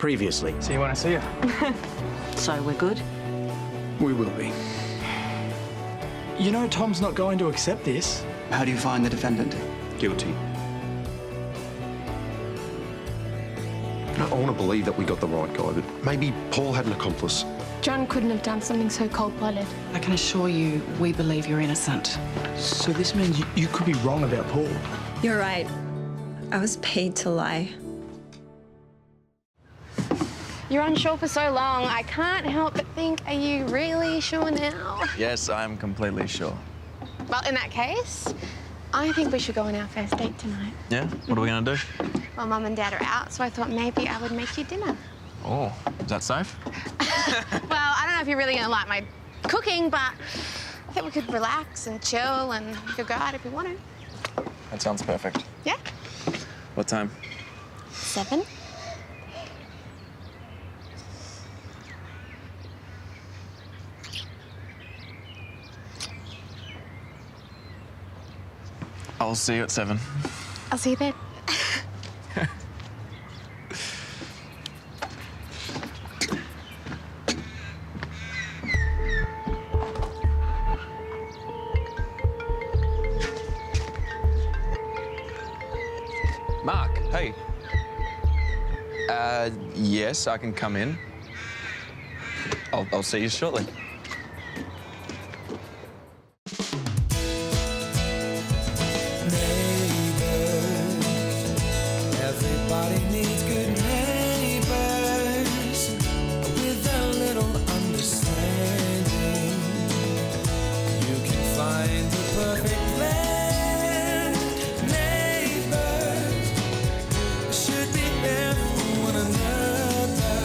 previously. See you when I see you. So we're good? We will be. You know Tom's not going to accept this. How do you find the defendant? Guilty. I want to believe that we got the right guy, but maybe Paul had an accomplice. John couldn't have done something so cold-blooded. I can assure you, we believe you're innocent. So this means you could be wrong about Paul. You're right. I was paid to lie. You're unsure for so long, I can't help but think, are you really sure now? Yes, I'm completely sure. Well, in that case, I think we should go on our first date tonight. Yeah? What are we gonna do? Well, Mum and Dad are out, so I thought maybe I would make you dinner. Oh, is that safe? Well, I don't know if you're really gonna like my cooking, but I think we could relax and chill and we could go out if you want to. That sounds perfect. Yeah? What time? 7? I'll see you at 7. I'll see you then. Mark, hey. Yes, I can come in. I'll see you shortly. Everybody needs good neighbors with a little understanding. You can find the perfect blend. Neighbors should be there for one another.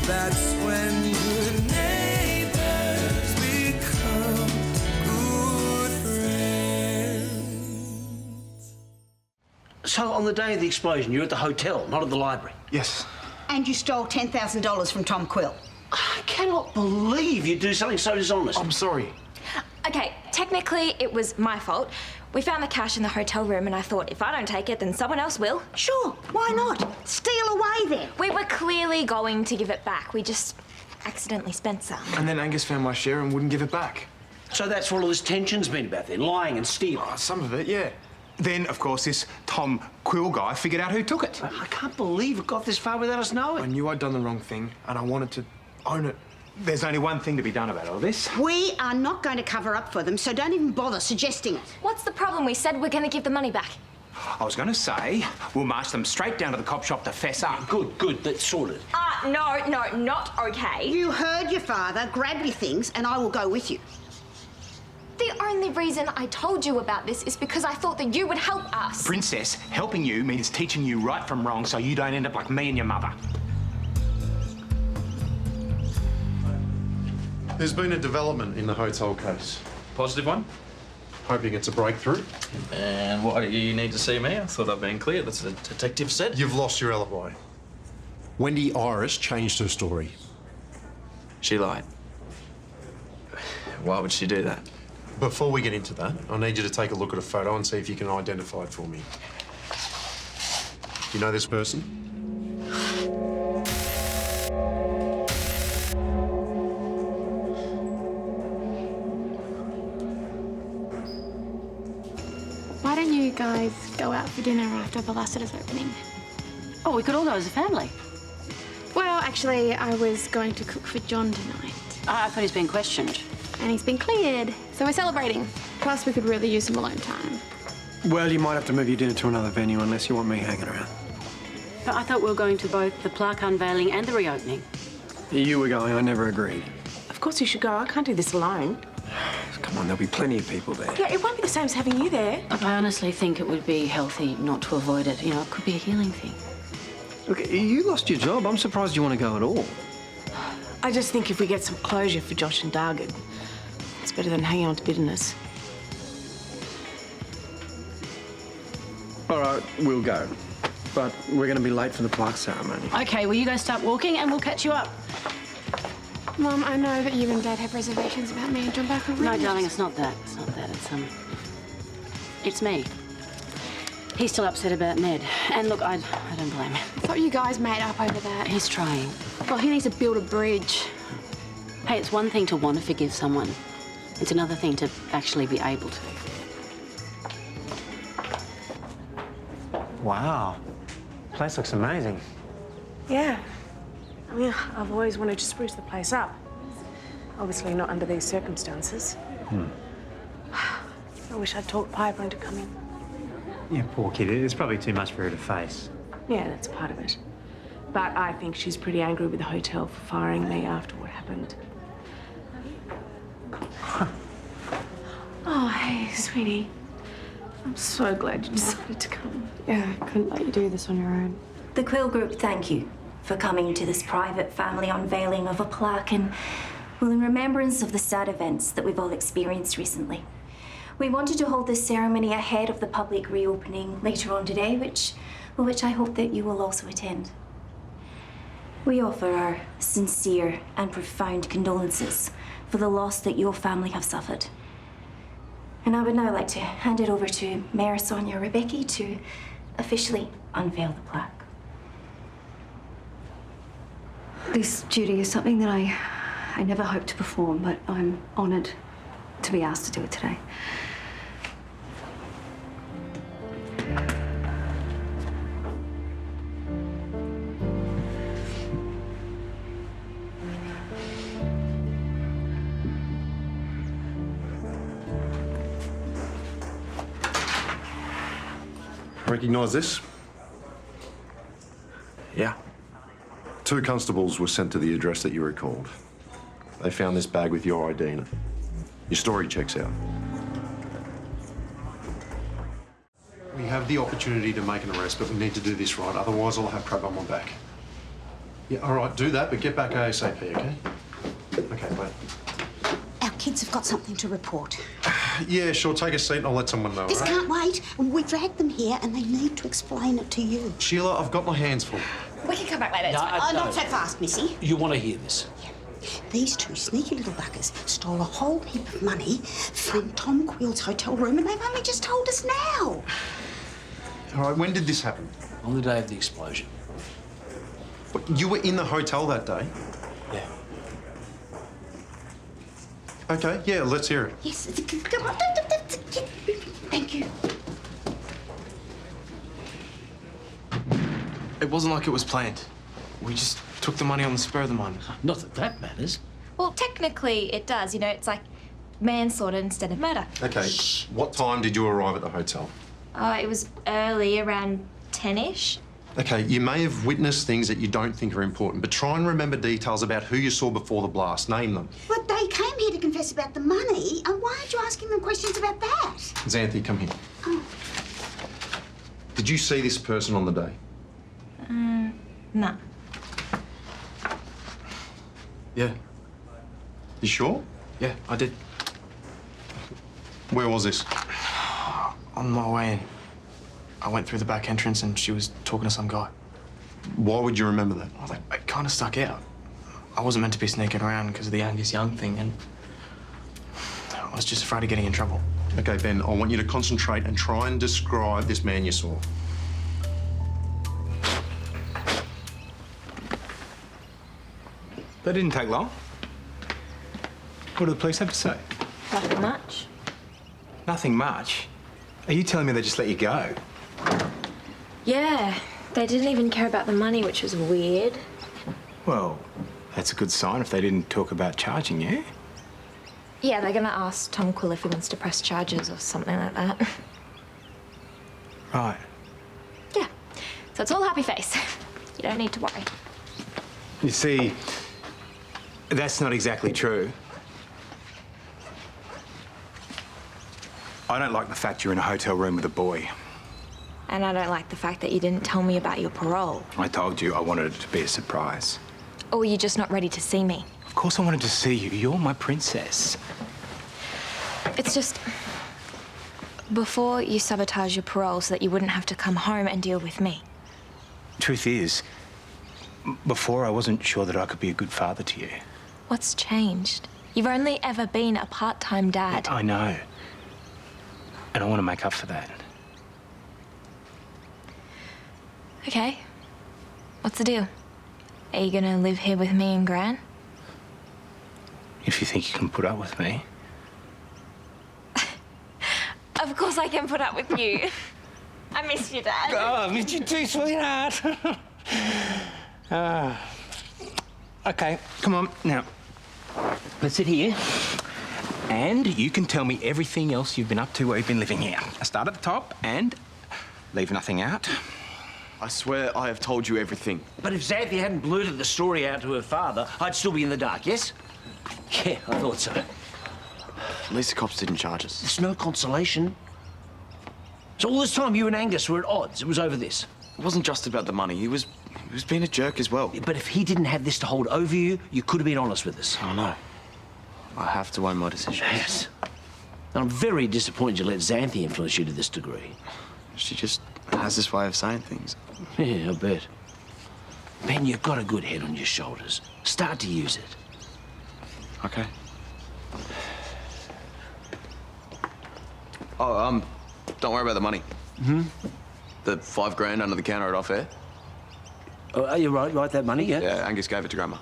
That's when good neighbors become good friends. So on the day of the explosion, you're at the hotel, not at the library. Yes. And you stole $10,000 from Tom Quill. I cannot believe you do something so dishonest. I'm sorry. Okay, technically it was my fault. We found the cash in the hotel room and I thought if I don't take it, then someone else will. Sure, why not? Steal away then. We were clearly going to give it back. We just accidentally spent some. And then Angus found my share and wouldn't give it back. So that's what all this tension's been about then, lying and stealing. Oh, some of it, yeah. Then, of course, this Tom Quill guy figured out who took it. I can't believe it got this far without us I knowing. knew I'd done the wrong thing and I wanted to own it. There's only one thing to be done about all this. We are not going to cover up for them, so don't even bother suggesting it. What's the problem? We said we're going to give the money back. I was going to say, we'll march them straight down to the cop shop to fess up. Good, that's sorted. No, not okay. You heard your father. Grab your things and I will go with you. The only reason I told you about this is because I thought that you would help us. Princess, helping you means teaching you right from wrong so you don't end up like me and your mother. There's been a development in the hotel case. Positive one? Hoping it's a breakthrough. And why do you need to see me? I thought I'd been clear. That's what the detective said. You've lost your alibi. Wendy Iris changed her story. She lied. Why would she do that? Before we get into that, I need you to take a look at a photo and see if you can identify it for me. You know this person? Why don't you guys go out for dinner after the Lasseter's opening? Oh, we could all go as a family. Well, actually, I was going to cook for John tonight. I thought he's been questioned. And he's been cleared, so we're celebrating. Plus, we could really use some alone time. Well, you might have to move your dinner to another venue unless you want me hanging around. But I thought we were going to both the plaque unveiling and the reopening. You were going, I never agreed. Of course you should go. I can't do this alone. Come on, there'll be plenty of people there. Yeah, it won't be the same as having you there. Look, I honestly think it would be healthy not to avoid it. You know, it could be a healing thing. Look, you lost your job. I'm surprised you want to go at all. I just think if we get some closure for Josh and Doug, it's better than hanging on to bitterness. All right, we'll go. But we're going to be late for the plaque ceremony. Okay, well, you guys start walking and we'll catch you up. Mum, I know that you and Dad have reservations about me and John back on. No, darling, it's not that. It's me. He's still upset about Ned. And look, I don't blame him. I thought you guys made up over that. He's trying. Well, he needs to build a bridge. Hey, it's one thing to want to forgive someone. It's another thing to actually be able to. Wow. Place looks amazing. Yeah. I mean, I've always wanted to spruce the place up. Obviously not under these circumstances. I wish I'd talked Piper into coming. Yeah, poor kid. It's probably too much for her to face. Yeah, that's part of it. But I think she's pretty angry with the hotel for firing me after what happened. Oh, hey, sweetie. I'm so glad you decided to come. Yeah, I couldn't let you do this on your own. The Quill Group thank you for coming to this private family unveiling of a plaque and, well, in remembrance of the sad events that we've all experienced recently. We wanted to hold this ceremony ahead of the public reopening later on today, which I hope that you will also attend. We offer our sincere and profound condolences for the loss that your family have suffered. And I would now like to hand it over to Mayor Sonia Rebecki to officially unveil the plaque. This duty is something that I never hoped to perform, but I'm honoured to be asked to do it today. Recognise this? Yeah. 2 constables were sent to the address that you recalled. They found this bag with your ID in it. Your story checks out. We have the opportunity to make an arrest, but we need to do this right. Otherwise, I'll have crap on my back. Yeah, all right, do that, but get back ASAP, okay? Okay, bye. Our kids have got something to report. Yeah, sure, take a seat and I'll let someone know, This all right? can't wait. We dragged them here and they need to explain it to you. Sheila, I've got my hands full. We can come back later. Not so fast, Missy. You want to hear this? These 2 sneaky little buggers stole a whole heap of money from Tom Quill's hotel room and they've only just told us now. All right, when did this happen? On the day of the explosion. What, you were in the hotel that day? Yeah. Okay, yeah, let's hear it. Yes, come on. Thank you. It wasn't like it was planned. We just took the money on the spur of the moment. Not that that matters. Well, technically it does. You know, it's like manslaughter instead of murder. Okay, what time did you arrive at the hotel? It was early, around 10-ish. Okay, you may have witnessed things that you don't think are important, but try and remember details about who you saw before the blast. Name them. But they came here to confess about the money, and why aren't you asking them questions about that? Xanthe, come here. Oh. Did you see this person on the day? No. Yeah. You sure? Yeah, I did. Where was this? On my way in, I went through the back entrance and she was talking to some guy. Why would you remember that? It kind of stuck out. I wasn't meant to be sneaking around because of the Angus Young thing, and I was just afraid of getting in trouble. Okay, Ben, I want you to concentrate and try and describe this man you saw. That didn't take long. What do the police have to say? Nothing much. Nothing much. Are you telling me they just let you go? Yeah, they didn't even care about the money, which was weird. Well, that's a good sign if they didn't talk about charging you. Yeah, they're gonna ask Tom Quill if he wants to press charges or something like that. Right. Yeah, so it's all happy face. You don't need to worry. You see, that's not exactly true. I don't like the fact you're in a hotel room with a boy. And I don't like the fact that you didn't tell me about your parole. I told you I wanted it to be a surprise. Or were you just not ready to see me? Of course I wanted to see you. You're my princess. It's just... before you sabotage your parole so that you wouldn't have to come home and deal with me. Truth is, before I wasn't sure that I could be a good father to you. What's changed? You've only ever been a part-time dad. I know. And I want to make up for that. Okay. What's the deal? Are you gonna live here with me and Gran? If you think you can put up with me. Of course I can put up with you. I miss you, Dad. Oh, I missed you too, sweetheart. Okay, come on, now. Let's sit here. And you can tell me everything else you've been up to while you've been living here. I start at the top and leave nothing out. I swear I have told you everything. But if Xanthe hadn't blurted the story out to her father, I'd still be in the dark, yes? Yeah, I thought so. At least the cops didn't charge us. It's no consolation. So all this time you and Angus were at odds. It was over this. It wasn't just about the money. He was being a jerk as well. But if he didn't have this to hold over you, you could have been honest with us. I know. I have to own my decisions. Yes. And I'm very disappointed you let Xanthe influence you to this degree. She just has this way of saying things. Yeah, I bet. Ben, you've got a good head on your shoulders. Start to use it. Okay. Oh, don't worry about the money. The $5 grand under the counter at off-air. Oh, are you right, that money, yeah? Yeah, Angus gave it to Grandma.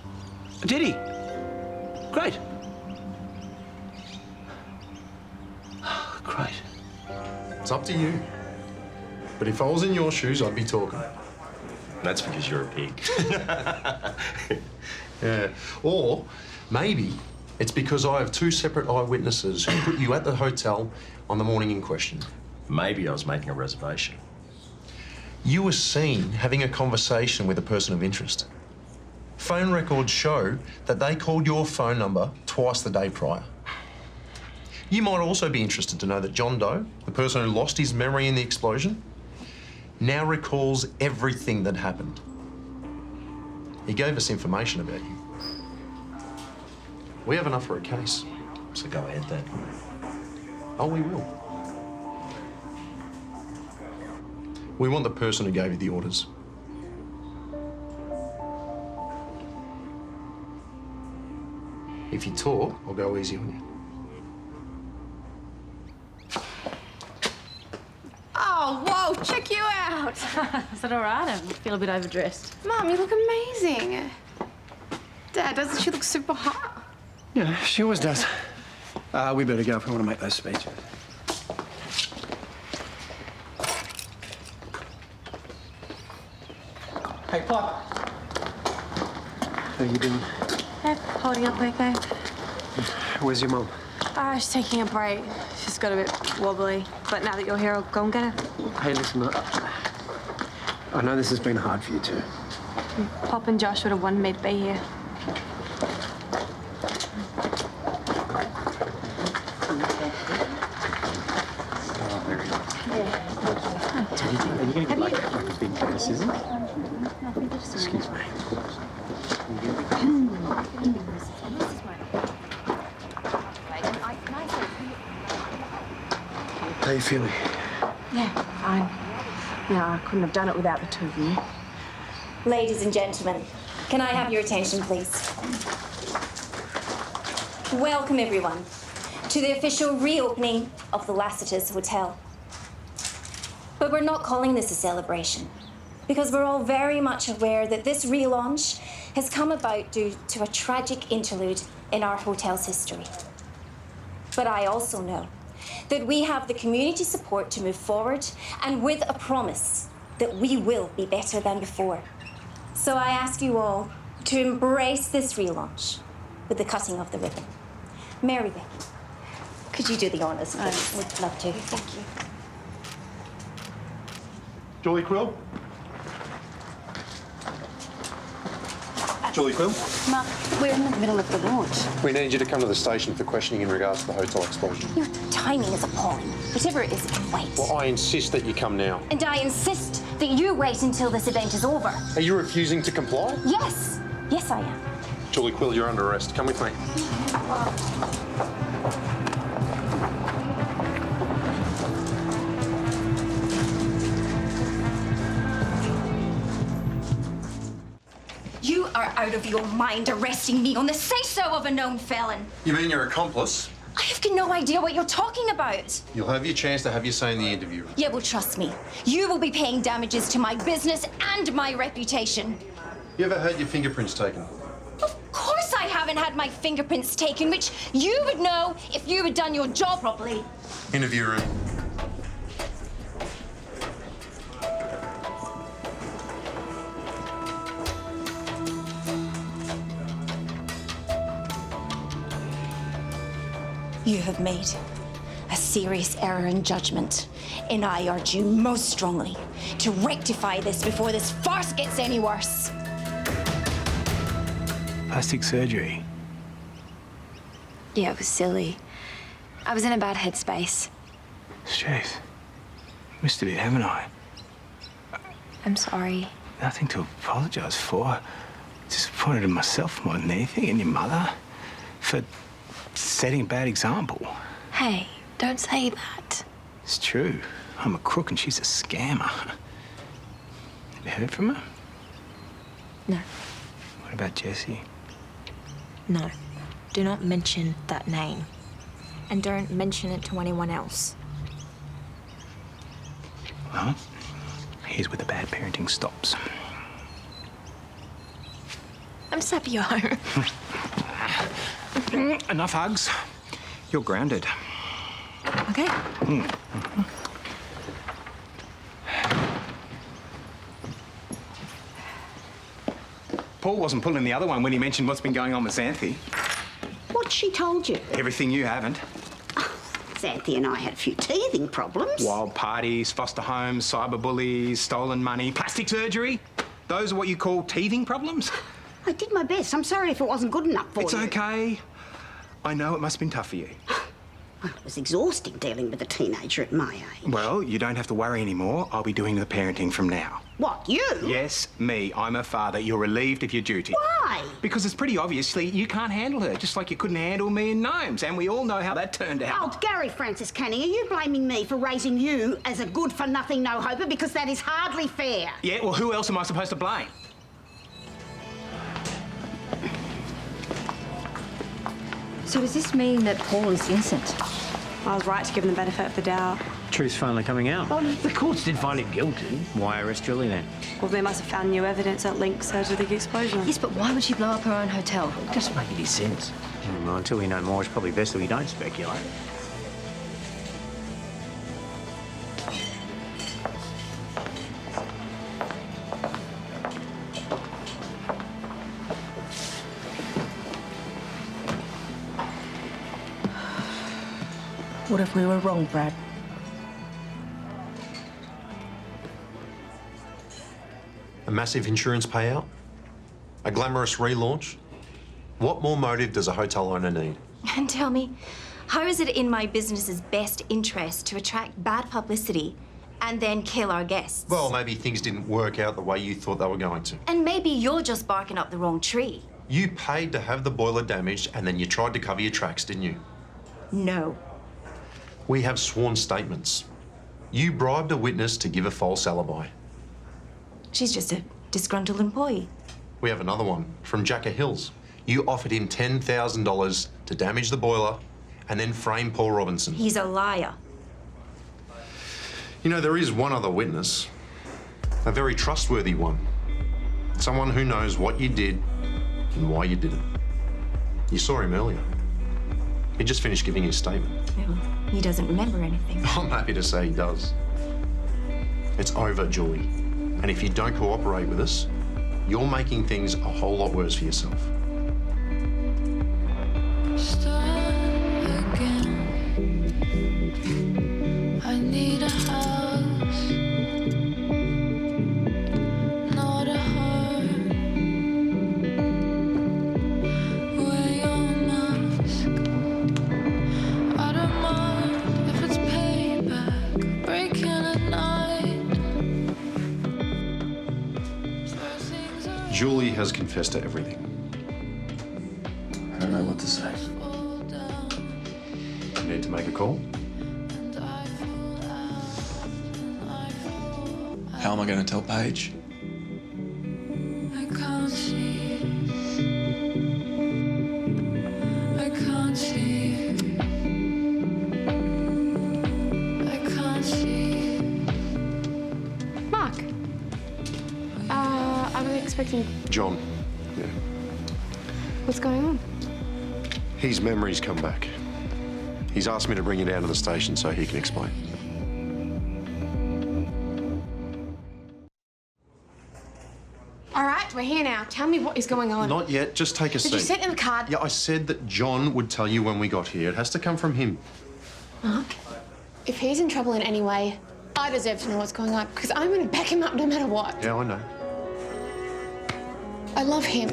Did he? Great. Great. It's up to you. But if I was in your shoes, I'd be talking. That's because you're a pig. Yeah. Or maybe it's because I have two separate eyewitnesses who put you at the hotel on the morning in question. Maybe I was making a reservation. You were seen having a conversation with a person of interest. Phone records show that they called your phone number twice the day prior. You might also be interested to know that John Doe, the person who lost his memory in the explosion, now recalls everything that happened. He gave us information about you. We have enough for a case. So go ahead then. Oh, we will. We want the person who gave you the orders. If you talk, I'll go easy on you. Oh, whoa, check you out. Is that all right? I feel a bit overdressed. Mum, you look amazing. Dad, doesn't she look super hot? Yeah, she always does. We better go if we want to make those speeches. Hey, Pop. How you doing? Hey, holding up okay. Where's your mum? She's taking a break. She's got a bit wobbly. But now that you're here, I'll go and get her. Hey, listen, I know this has been hard for you too. Pop and Josh would have wanted me to be here. Are you going to get like a big pair of scissors? Excuse me. How you feeling? Yeah, fine. No, I couldn't have done it without the two of you. Ladies and gentlemen, can I have your attention, please? Welcome, everyone, to the official reopening of the Lassiter's Hotel. But we're not calling this a celebration, because we're all very much aware that this relaunch has come about due to a tragic interlude in our hotel's history. But I also know that we have the community support to move forward, and with a promise that we will be better than before. So I ask you all to embrace this relaunch with the cutting of the ribbon. Mary Becky, could you do the honours, please? We'd love to. Thank you. Julie Quill? Julie Quill? Mark, we're in the middle of the launch. We need you to come to the station for questioning in regards to the hotel explosion. Your timing is appalling. Whatever it is, it can wait. Well, I insist that you come now. And I insist that you wait until this event is over. Are you refusing to comply? Yes. Yes, I am. Julie Quill, you're under arrest. Come with me. You are out of your mind arresting me on the say-so of a known felon. You mean your accomplice? I have no idea what you're talking about. You'll have your chance to have your say in the interview. Yeah, well, trust me. You will be paying damages to my business and my reputation. You ever had your fingerprints taken? Of course I haven't had my fingerprints taken, which you would know if you had done your job properly. Interview room. You have made a serious error in judgment, and I urge you most strongly to rectify this before this farce gets any worse. Plastic surgery. Yeah, it was silly. I was in a bad headspace. Jeez. Missed a bit, haven't I? I'm sorry. Nothing to apologise for. Disappointed in myself more than anything, and your mother. For setting a bad example. Hey, don't say that. It's true. I'm a crook and she's a scammer. Have you heard from her? No. What about Jessie? No. Do not mention that name. And don't mention it to anyone else. Well, here's where the bad parenting stops. I'm just happy you're home. Enough hugs. You're grounded. Okay. Paul wasn't pulling the other one when he mentioned what's been going on with Xanthe. What's she told you? Everything you haven't. Xanthe and I had a few teething problems. Wild parties, foster homes, cyberbullies, stolen money, plastic surgery. Those are what you call teething problems? I did my best. I'm sorry if it wasn't good enough for you. It's okay. I know it must have been tough for you. Well, it was exhausting dealing with a teenager at my age. Well, you don't have to worry anymore. I'll be doing the parenting from now. What, you? Yes, me. I'm her father. You're relieved of your duty. Why? Because it's pretty obviously you can't handle her, just like you couldn't handle me and Gnomes, and we all know how that turned out. Oh, Gary Francis Canning, are you blaming me for raising you as a good-for-nothing no-hoper? Because that is hardly fair. Yeah, well, who else am I supposed to blame? So does this mean that Paul is innocent? I was right to give him the benefit of the doubt. Truth's finally coming out. Well, the courts did find him guilty. Why arrest Julie then? Well, they must have found new evidence that links her to the explosion. Yes, but why would she blow up her own hotel? It doesn't make any sense. Well, until we know more, it's probably best that we don't speculate. What if we were wrong, Brad? A massive insurance payout? A glamorous relaunch? What more motive does a hotel owner need? And tell me, how is it in my business's best interest to attract bad publicity and then kill our guests? Well, maybe things didn't work out the way you thought they were going to. And maybe you're just barking up the wrong tree. You paid to have the boiler damaged and then you tried to cover your tracks, didn't you? No. We have sworn statements. You bribed a witness to give a false alibi. She's just a disgruntled employee. We have another one from Jacker Hills. You offered him $10,000 to damage the boiler and then frame Paul Robinson. He's a liar. You know, there is one other witness, a very trustworthy one. Someone who knows what you did and why you did it. You saw him earlier. He just finished giving his statement. Well, he doesn't remember anything. I'm happy to say he does. It's over, Julie. And if you don't cooperate with us, you're making things a whole lot worse for yourself. Start again. I need a house, not a heart. Wear your mask. I don't mind if it's payback, breaking at night. Julie has confessed to everything. I don't know what to say. You need to make a call? How am I going to tell Paige? I can't see. I can't see. John. Yeah. What's going on? His memories come back. He's asked me to bring you down to the station so he can explain. All right, we're here now. Tell me what is going on. Not yet. Just take a seat. Did you send in the card? Yeah, I said that John would tell you when we got here. It has to come from him. Mark, if he's in trouble in any way, I deserve to know what's going on because I'm going to back him up no matter what. Yeah, I know. I love him.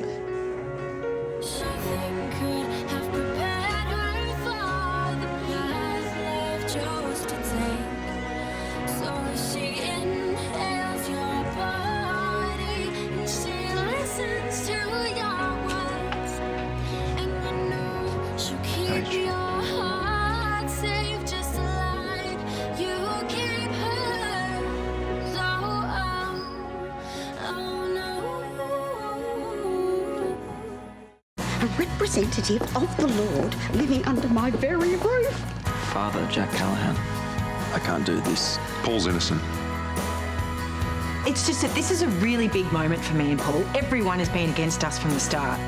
A representative of the Lord living under my very roof. Father Jack Callahan. I can't do this. Paul's innocent. It's just that this is a really big moment for me and Paul. Everyone has been against us from the start.